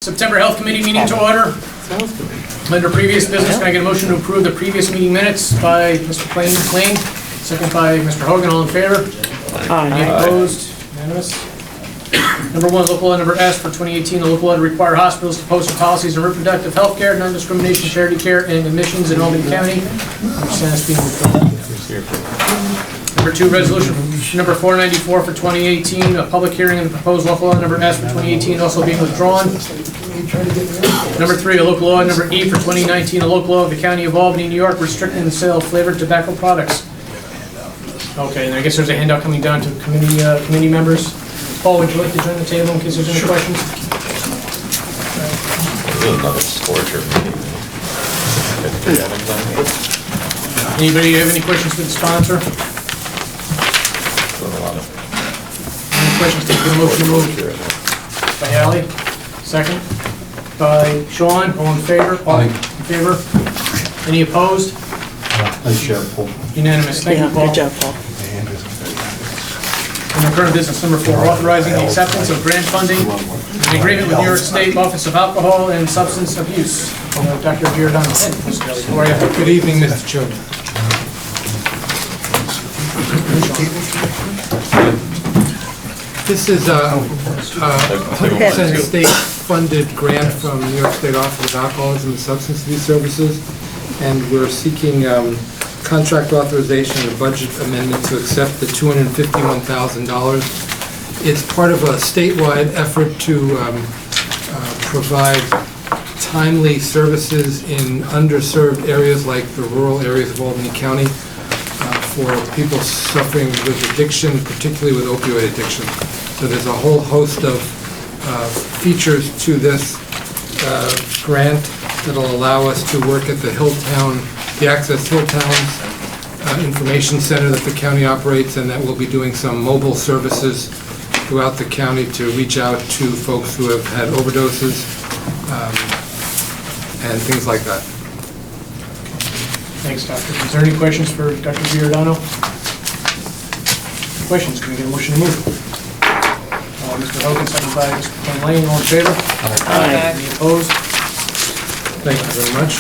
September Health Committee meeting to order. Under previous business, can I get a motion to approve the previous meeting minutes by Mr. Plain, second by Mr. Hogan, all in favor? Any opposed? Unanimous. Number 1, local law number S for 2018, the local law to require hospitals to post policies on reproductive health care, non-discrimination, charity care, and admissions in Albany County. Understand it's being withdrawn. Number 2, resolution number 494 for 2018, a public hearing on the proposed local law number S for 2018 also being withdrawn. Number 3, a local law number E for 2019, a local law of the County of Albany, New York, restricting the sale of flavored tobacco products. Okay, and I guess there's a handout coming down to committee members. Paul, would you like to join the table in case there's any questions? Another scorcher meeting. Anybody have any questions for the sponsor? Any questions? Take the motion to move. By Ally, second. By Sean, all in favor? All in favor? Any opposed? Unanimous. Thank you, Paul. Good job, Paul. Under current business number 4, authorizing the acceptance of grant funding in agreement with New York State Office of Alcohol and Substance Abuse. Dr. Giordano. How are you? Good evening, Mr. Chairman. This is a 100% state-funded grant from New York State Office of Alcoholism and Substance Abuse Services, and we're seeking contract authorization and a budget amendment to accept the $251,000. It's part of a statewide effort to provide timely services in underserved areas like the rural areas of Albany County for people suffering with addiction, particularly with opioid addiction. So there's a whole host of features to this grant that'll allow us to work at the Access Hilltowns Information Center that the county operates, and that we'll be doing some mobile services throughout the county to reach out to folks who have had overdoses and things like that. Thanks, Doctor. Is there any questions for Dr. Giordano? Questions? Can we get a motion to move? Mr. Hogan, second by Mr. Lane, all in favor? Aye. Any opposed? Thank you very much.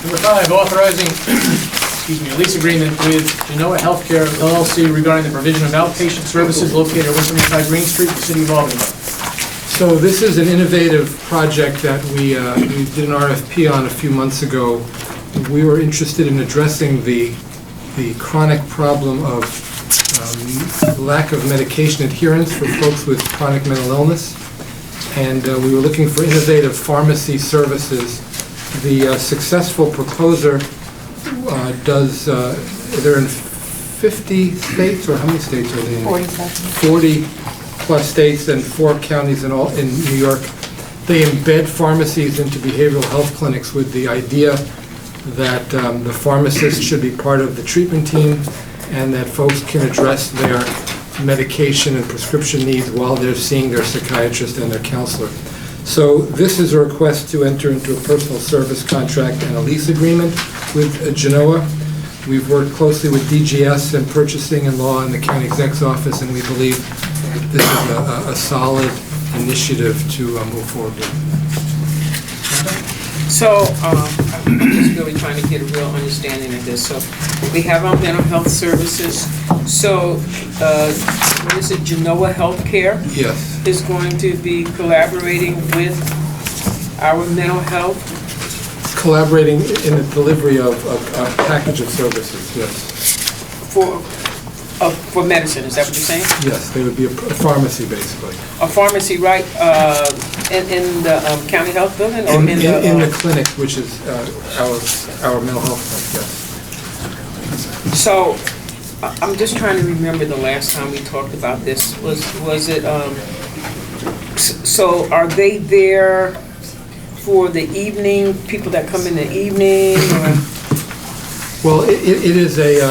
Number 5, authorizing a lease agreement with Genoa Healthcare LLC regarding the provision of outpatient services located at 175 Green Street, the city of Albany. So this is an innovative project that we did an RFP on a few months ago. We were interested in addressing the chronic problem of lack of medication adherence for folks with chronic mental illness, and we were looking for innovative pharmacy services. The successful proposer does, they're in 50 states, or how many states are they in? 40 plus states and 4 counties in New York. They embed pharmacies into behavioral health clinics with the idea that the pharmacist should be part of the treatment team and that folks can address their medication and prescription needs while they're seeing their psychiatrist and their counselor. So this is a request to enter into a personal service contract and a lease agreement with Genoa. We've worked closely with DGS and purchasing and law in the county exec's office, and we believe this is a solid initiative to move forward with. So, I'm just really trying to get a real understanding of this. So, we have our mental health services. So, what is it, Genoa Healthcare? Yes. Is going to be collaborating with our mental health? Collaborating in the delivery of a package of services, yes. For medicine, is that what you're saying? Yes, they would be a pharmacy, basically. A pharmacy, right, in the county health building? Or In the clinic, which is our mental health clinic, yes. So, I'm just trying to remember the last time we talked about this. Was it, so are they there for the evening, people that come in the evening, or? Well, it is a,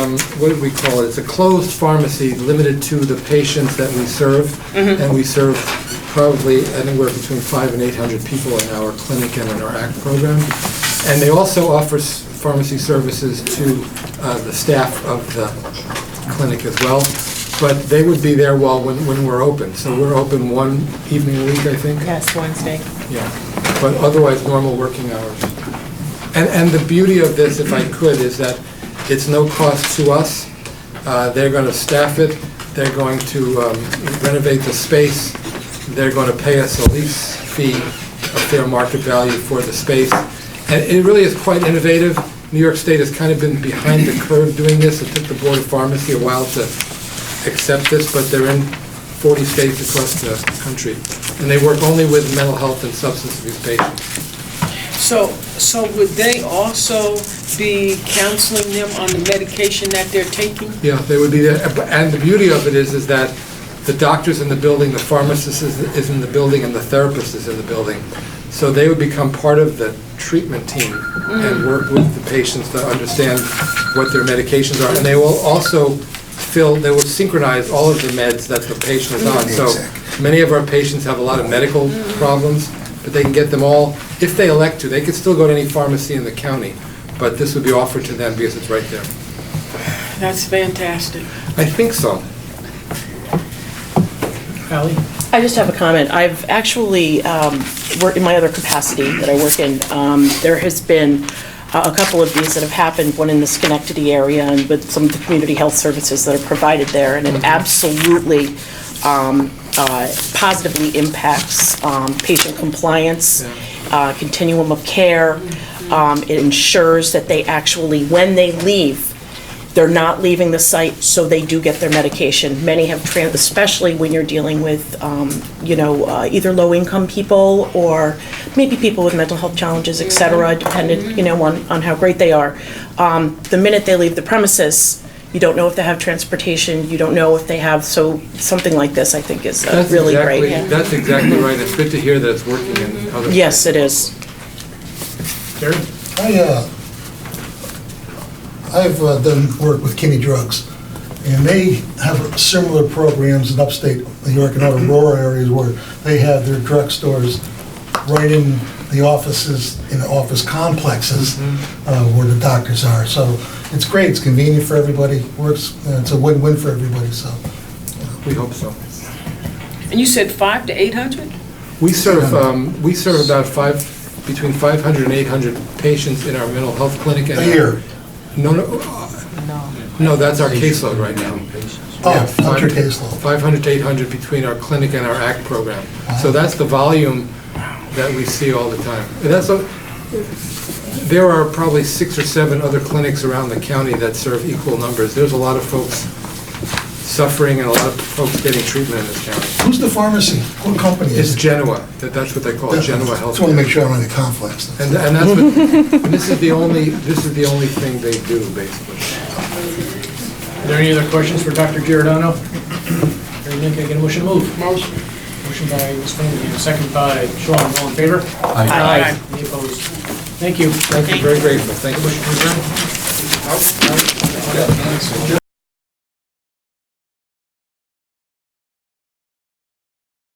what do we call it? It's a closed pharmacy limited to the patients that we serve. Mm-hmm. And we serve probably anywhere between 500 and 800 people in our clinic and in our ACT program. And they also offer pharmacy services to the staff of the clinic as well. but they would be there when we're open. So we're open one evening a week, I think. Yes, Wednesday. Yeah, but otherwise, normal working hours. And the beauty of this, if I could, is that it's no cost to us. They're going to staff it, they're going to renovate the space, they're going to pay us a lease fee, a fair market value for the space. And it really is quite innovative. New York State has kind of been behind the curve doing this. It took the Board of Pharmacy a while to accept this, but they're in 40 states across the country. And they work only with mental health and substance abuse patients. So would they also be counseling them on the medication that they're taking? Yeah, they would be there. And the beauty of it is that the doctor's in the building, the pharmacist is in the building, and the therapist is in the building. So they would become part of the treatment team and work with the patients to understand what their medications are. And they will also they will synchronize all of the meds that the patient is on. So many of our patients have a lot of medical problems, but they can get them all, if they elect to. They could still go to any pharmacy in the county, but this would be offered to them because it's right there. That's fantastic. I think so. Ally? I just have a comment. I've actually worked in my other capacity that I work in. There has been a couple of these that have happened, one in the Schenectady area and with some of the community health services that are provided there, and it absolutely positively impacts patient compliance, continuum of care. It ensures that they actually, when they leave, they're not leaving the site, so they do get their medication. Many have, especially when you're dealing with, either low-income people or maybe people with mental health challenges, et cetera, dependent, on how great they are. The minute they leave the premises, you don't know if they have transportation, you don't know if they have, so something like this, I think, is really great. Yeah. That's exactly right. It's good to hear that it's working in other Yes, it is. Gary? I've done work with Kinney Drugs, and they have similar programs in upstate New York and other rural areas where they have their drugstores right in the offices, in the office complexes where the doctors are. So it's great, it's convenient for everybody, works, it's a win-win for everybody, so. We hope so. And you said 500 to 800? We serve about between 500 and 800 patients in our mental health clinic. A year? No, that's our caseload right now. Oh, that's your caseload. 500 to 800 between our clinic and our ACT program. So that's the volume that we see all the time. And there are probably 6 or 7 other clinics around the county that serve equal numbers. There's a lot of folks suffering and a lot of folks getting treatment in this county. Who's the pharmacy? What company It's is it? Genoa. That's what they call it, Genoa Health. Just want to make sure I don't have any conflicts. And that's what, and this is the only thing they do, basically. Are there any other questions for Dr. Giordano? Hearing none, can I get a motion to move? Motion. Motion by Ms. Flanagan, second by Sean, all in favor? Aye. Any opposed? Thank you. Thank you, very grateful. Thank you. Motion to adjourn?